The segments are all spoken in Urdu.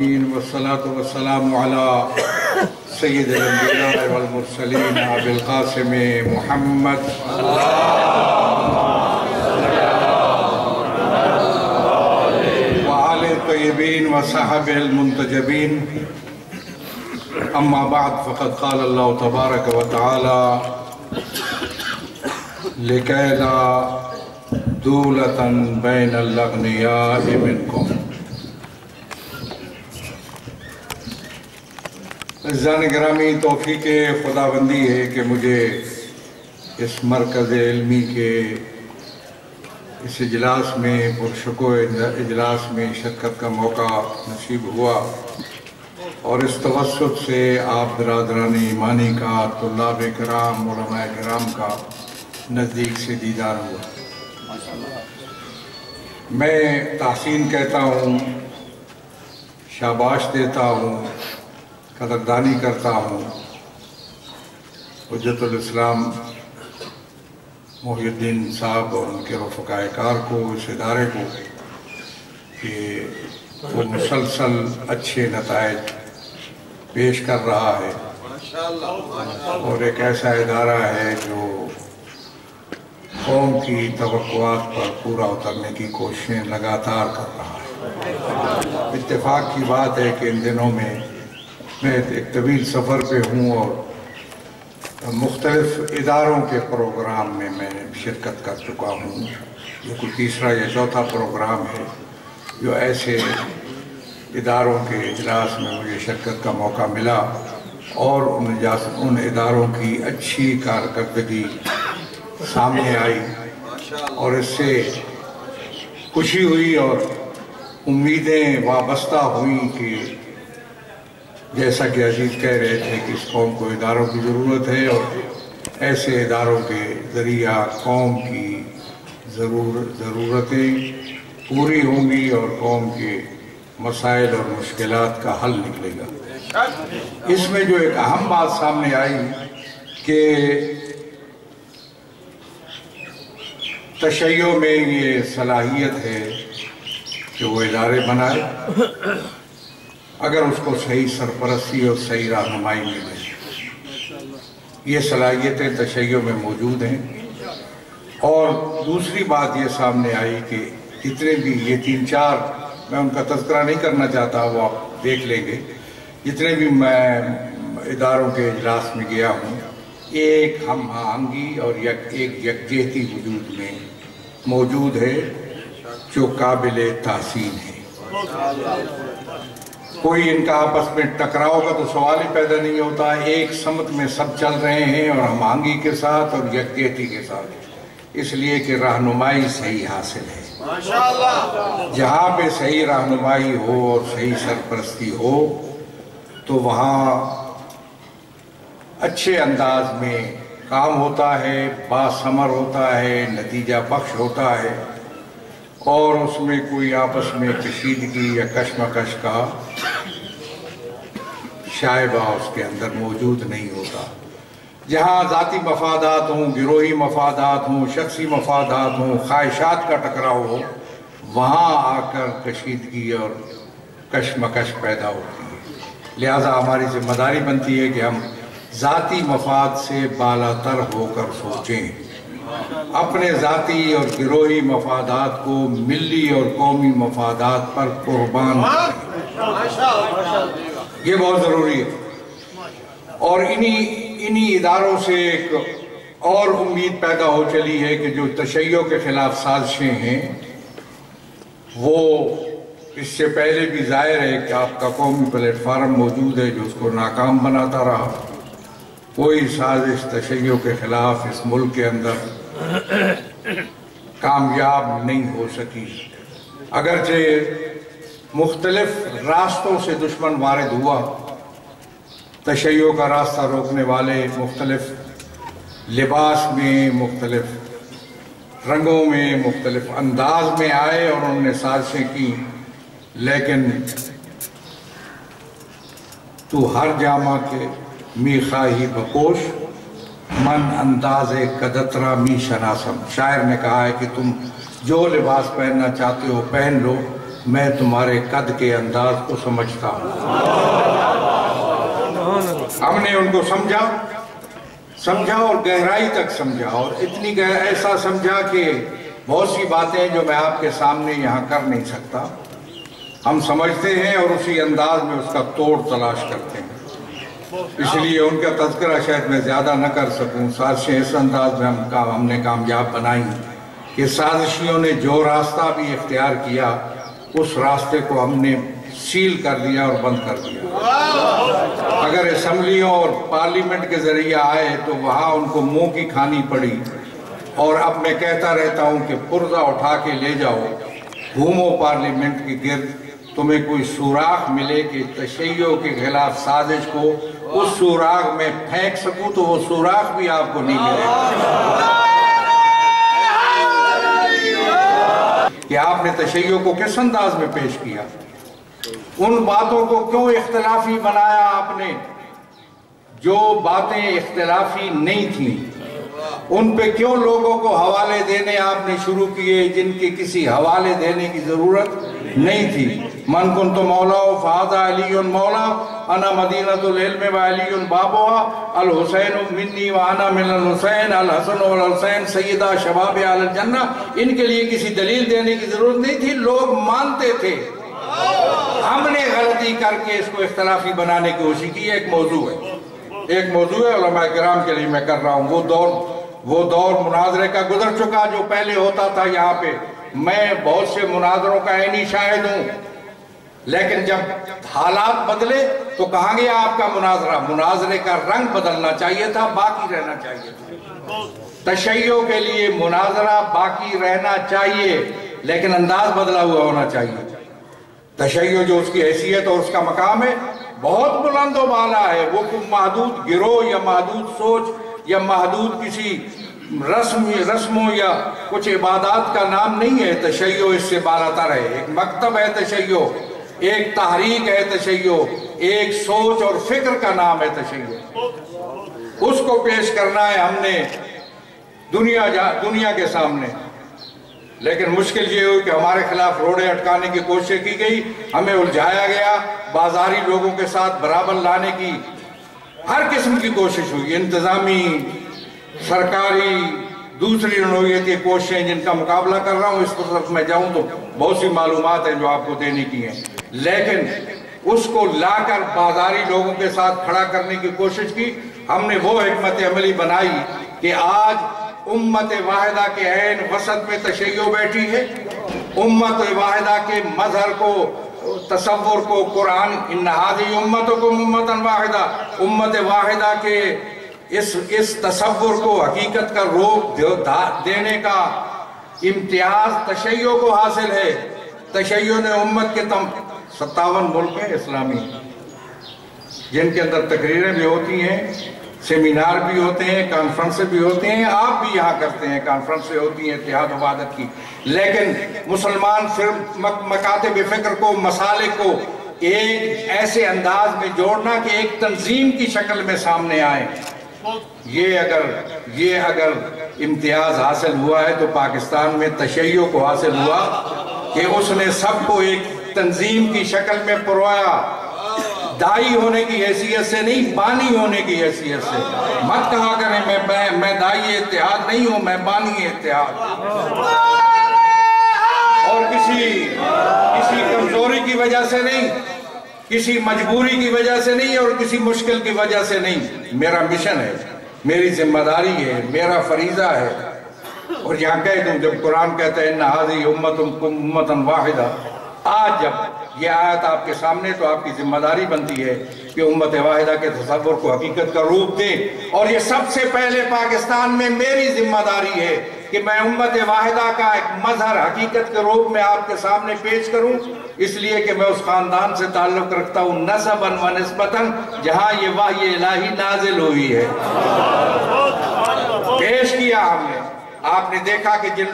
والصلاة والسلام على سيد الأنبياء والمرسلين أبي القاسم محمد وآل الطيبين وصحبه المنتجبين. أما بعد، فقد قال الله تبارك وتعالى: لكي لا دولة بين الأغنياء منكم. عزیزان گرامی، توفیق خداوندی ہے کہ مجھے اس مرکز علمی کے اس اجلاس میں پرشکو اجلاس میں شرکت کا موقع نصیب ہوا اور اس توسط سے آپ برادران ایمانی کا، طلاب کرام، علماء کرام کا نزدیک سے دیدار ہوا۔ میں تحسین کہتا ہوں، شاباش دیتا ہوں، قدردانی کرتا ہوں حجت الاسلام محی الدین صاحب اور ان کے رفقاء کار کو، اس ادارے کو، کہ وہ مسلسل اچھے نتائج پیش کر رہا ہے اور ایک ایسا ادارہ ہے جو قوم کی توقعات پر پورا اترنے کی کوششیں لگاتار کر رہا ہے۔ اتفاق کی بات ہے کہ ان دنوں میں ایک طویل سفر پہ ہوں اور مختلف اداروں کے پروگرام میں نے شرکت کر چکا ہوں۔ یہ کوئی تیسرا یا چوتھا پروگرام ہے جو ایسے اداروں کے اجلاس میں مجھے شرکت کا موقع ملا اور ان اداروں کی اچھی کارکردگی سامنے آئی اور اس سے خوشی ہوئی اور امیدیں وابستہ ہوئیں کہ جیسا کہ عزیز کہہ رہے تھے کہ اس قوم کو اداروں کی ضرورت ہے اور ایسے اداروں کے ذریعہ قوم کی ضرورتیں پوری ہوں گی اور قوم کے مسائل اور مشکلات کا حل نکلے گا۔ اس میں جو ایک اہم بات سامنے آئی کہ تشیع میں یہ صلاحیت ہے کہ وہ ادارے بنائے اگر اس کو صحیح سرپرستی اور صحیح رہنمائی ملے۔ یہ صلاحیتیں تشیع میں موجود ہیں۔ اور دوسری بات یہ سامنے آئی کہ جتنے بھی یہ 3-4، میں ان کا تذکرہ نہیں کرنا چاہتا، وہ آپ دیکھ لیں گے، جتنے بھی میں اداروں کے اجلاس میں گیا ہوں، ایک ہم آہنگی اور ایک یکجہتی وجود میں موجود ہے جو قابل تحسین ہے۔ کوئی ان کا آپس میں ٹکراؤ کا تو سوال ہی پیدا نہیں ہوتا، ایک سمت میں سب چل رہے ہیں اور ہم آہنگی کے ساتھ اور یکجہتی کے ساتھ، اس لیے کہ رہنمائی صحیح حاصل ہے۔ جہاں پہ صحیح رہنمائی ہو اور صحیح سرپرستی ہو تو وہاں اچھے انداز میں کام ہوتا ہے، باثمر ہوتا ہے، نتیجہ بخش ہوتا ہے اور اس میں کوئی آپس میں کشیدگی یا کشمکش کا شائبہ اس کے اندر موجود نہیں ہوتا۔ جہاں ذاتی مفادات ہوں، گروہی مفادات ہوں، شخصی مفادات ہوں، خواہشات کا ٹکراؤ ہو، وہاں آ کر کشیدگی اور کشمکش پیدا ہوتی ہے۔ لہذا ہماری ذمہ داری بنتی ہے کہ ہم ذاتی مفاد سے بالاتر ہو کر سوچیں، اپنے ذاتی اور گروہی مفادات کو ملی اور قومی مفادات پر قربان کریں۔ یہ بہت ضروری ہے۔ اور انہی اداروں سے ایک اور امید پیدا ہو چلی ہے کہ جو تشیع کے خلاف سازشیں ہیں وہ اس سے پہلے بھی ظاہر ہے کہ آپ کا قومی پلیٹ فارم موجود ہے جو اس کو ناکام بناتا رہا۔ کوئی سازش تشیع کے خلاف اس ملک کے اندر کامیاب نہیں ہو سکی، اگرچہ مختلف راستوں سے دشمن وارد ہوا، تشیع کا راستہ روکنے والے مختلف لباس میں، مختلف رنگوں میں، مختلف انداز میں آئے اور انہوں نے سازشیں کی، لیکن تو ہر جامہ کے می خواہی بپوش من انداز قدترا می شناسم۔ شاعر نے کہا ہے کہ تم جو لباس پہننا چاہتے ہو پہن لو، میں تمہارے قد کے انداز کو سمجھتا ہوں۔ ہم نے ان کو سمجھا اور گہرائی تک سمجھا، اور اتنی ایسا سمجھا کہ بہت سی باتیں جو میں آپ کے سامنے یہاں کر نہیں سکتا ہم سمجھتے ہیں اور اسی انداز میں اس کا توڑ تلاش کرتے ہیں۔ اس لیے ان کا تذکرہ شاید میں زیادہ نہ کر سکوں۔ سازشیں اس انداز میں ہم نے کامیاب بنائی کہ سازشیوں نے جو راستہ بھی اختیار کیا اس راستے کو ہم نے سیل کر دیا اور بند کر دیا۔ اگر اسمبلیوں اور پارلیمنٹ کے ذریعہ آئے تو وہاں ان کو منہ کی کھانی پڑی، اور اب میں کہتا رہتا ہوں کہ پرزہ اٹھا کے لے جاؤ، گھومو پارلیمنٹ کے گرد، تمہیں کوئی سوراخ ملے کہ تشیع کے خلاف سازش کو اس سوراخ میں پھینک سکوں تو وہ سوراخ بھی آپ کو نہیں ملے کہ آپ نے تشیع کو کس انداز میں پیش کیا، ان باتوں کو کیوں اختلافی بنایا آپ نے، جو باتیں اختلافی نہیں تھیں ان پہ کیوں لوگوں کو حوالے دینے آپ نے شروع کیے جن کی کسی حوالے دینے کی ضرورت نہیں تھی۔ من کنت مولا فہذا علی مولا انا مدینۃ العلم و علی بابها الحسین منی و انا من الحسین الحسن والحسین سیدہ شباب اہل الجنہ۔ ان کے لیے کسی دلیل دینے کی ضرورت نہیں تھی، لوگ مانتے تھے۔ ہم نے غلطی کر کے اس کو اختلافی بنانے کی کوشش کی۔ ایک موضوع ہے علماء کرام کے لیے میں کر رہا ہوں، وہ دور مناظرے کا گزر چکا جو پہلے ہوتا تھا یہاں پہ۔ میں بہت سے مناظروں کا عینی شاہد ہوں، لیکن جب حالات بدلے تو کہاں گیا آپ کا مناظرہ؟ مناظرے کا رنگ بدلنا چاہیے تھا، باقی رہنا چاہیے تھا۔ تشیع کے لیے مناظرہ باقی رہنا چاہیے لیکن انداز بدلا ہوا ہونا چاہیے۔ تشیع جو اس کی حیثیت اور اس کا مقام ہے بہت بلند و بالا ہے، وہ کوئی محدود گروہ یا محدود سوچ یا محدود کسی رسموں یا کچھ عبادات کا نام نہیں ہے۔ تشیع اس سے بالا تر ہے، ایک مکتب ہے تشیع، ایک تحریک ہے تشیع، ایک سوچ اور فکر کا نام ہے تشیع۔ اس کو پیش کرنا ہے ہم نے دنیا کے سامنے، لیکن مشکل یہ ہوئی کہ ہمارے خلاف روڑے اٹکانے کی کوشش کی گئی، ہمیں الجھایا گیا، بازاری لوگوں کے ساتھ برابر لانے کی ہر قسم کی کوشش ہوئی، انتظامی، سرکاری، دوسری نوعیت کی کوششیں جن کا مقابلہ کر رہا ہوں۔ اس طرف میں جاؤں تو بہت سی معلومات ہیں جو آپ کو دینے کی ہیں، لیکن اس کو لا کر بازاری لوگوں کے ساتھ کھڑا کرنے کی کوشش کی۔ ہم نے وہ حکمت عملی بنائی کہ آج امت واحدہ کے عین وسط میں تشیع بیٹھی ہے، امت واحدہ کے مظہر کو، تصور کو قرآن ان ھذہ امتکم امۃ واحدہ، امت واحدہ کے اس تصور کو، حقیقت کا روپ دینے کا امتیاز تشیع کو حاصل ہے۔ تشیع نے امت کے 57 ملک ہیں اسلامی جن کے اندر تقریریں بھی ہوتی ہیں، سیمینار بھی ہوتے ہیں، کانفرنسیں بھی ہوتے ہیں، آپ بھی یہاں کرتے ہیں، کانفرنسیں ہوتی ہیں اتحاد و وحدت کی، لیکن مسلمان مکاتب فکر کو، مسالک کو ایک ایسے انداز میں جوڑنا کہ ایک تنظیم کی شکل میں سامنے آئیں۔ یہ اگر امتیاز حاصل ہوا ہے تو پاکستان میں تشیع کو حاصل ہوا کہ اس نے سب کو ایک تنظیم کی شکل میں پرویا، دائی ہونے کی حیثیت سے نہیں، بانی ہونے کی حیثیت سے۔ مت کہا کریں میں دائی اتحاد نہیں ہوں، میں بانی اتحاد، اور کسی کمزوری کی وجہ سے نہیں، کسی مجبوری کی وجہ سے نہیں، اور کسی مشکل کی وجہ سے نہیں۔ میرا مشن ہے، میری ذمہ داری ہے، میرا فریضہ ہے۔ اور یہاں کہہ دوں، جب قرآن کہتا ہے ان ھذہ امتکم امۃ واحدہ، آج جب یہ آیت آپ کے سامنے تو آپ کی ذمہ داری بنتی ہے کہ امت واحدہ کے تصور کو حقیقت کا روپ دیں، اور یہ سب سے پہلے پاکستان میں میری ذمہ داری ہے کہ میں امت واحدہ کا ایک مظہر حقیقت کے روپ میں آپ کے سامنے پیش کروں، اس لیے کہ میں اس خاندان سے تعلق رکھتا ہوں نسباً و نسبتاً جہاں یہ وحی الہی نازل ہوئی ہے۔ پیش کیا ہم نے، آپ نے دیکھا کہ جن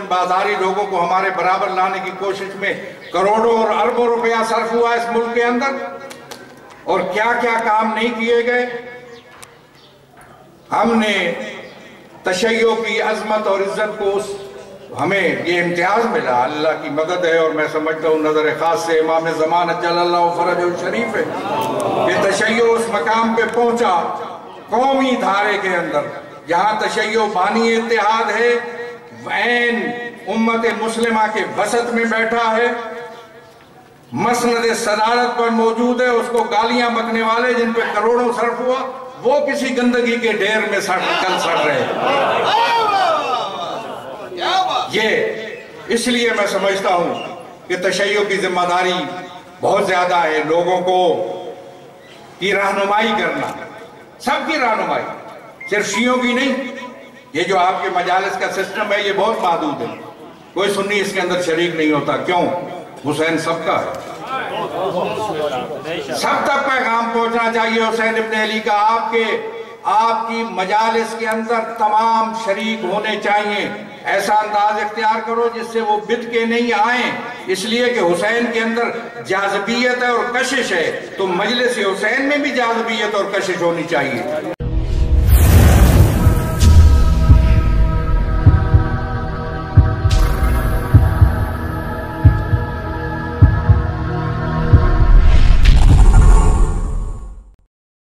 بازاری لوگوں کو ہمارے برابر لانے کی کوشش میں کروڑوں اور اربوں روپیہ صرف ہوا اس ملک کے اندر، اور کیا کیا کام نہیں کیے گئے۔ ہم نے تشیع کی عظمت اور عزت کو ہمیں یہ امتیاز ملا، اللہ کی مدد ہے، اور میں سمجھتا ہوں نظر خاص سے امام زمان اجل اللہ فرجہ الشریف ہے کہ تشیع اس مقام پہ پہنچا قومی دھارے کے اندر جہاں تشیع بانی اتحاد ہے، عین امت مسلمہ کے وسط میں بیٹھا ہے، مسند صدارت پر موجود ہے، اس کو گالیاں بکنے والے جن پہ کروڑوں صرف ہوا وہ کسی گندگی کے ڈھیر میں کل سڑ رہے ہیں۔ یہ اس لیے میں سمجھتا ہوں کہ تشیع کی ذمہ داری بہت زیادہ ہے، لوگوں کو کی رہنمائی کرنا، سب کی رہنمائی، صرف شیعوں کی نہیں۔ یہ جو آپ کے مجالس کا سسٹم ہے یہ بہت محدود ہے، کوئی سنی اس کے اندر شریک نہیں ہوتا، کیوں؟ حسین سب کا ہے، سب تک پیغام پہنچنا چاہیے حسین ابن علی کا۔ آپ کی مجالس کے اندر تمام شریک ہونے چاہیے، ایسا انداز اختیار کرو جس سے وہ بد کے نہیں آئیں، اس لیے کہ حسین کے اندر جاذبیت ہے اور کشش ہے، تو مجلس حسین میں بھی جاذبیت اور کشش ہونی چاہیے۔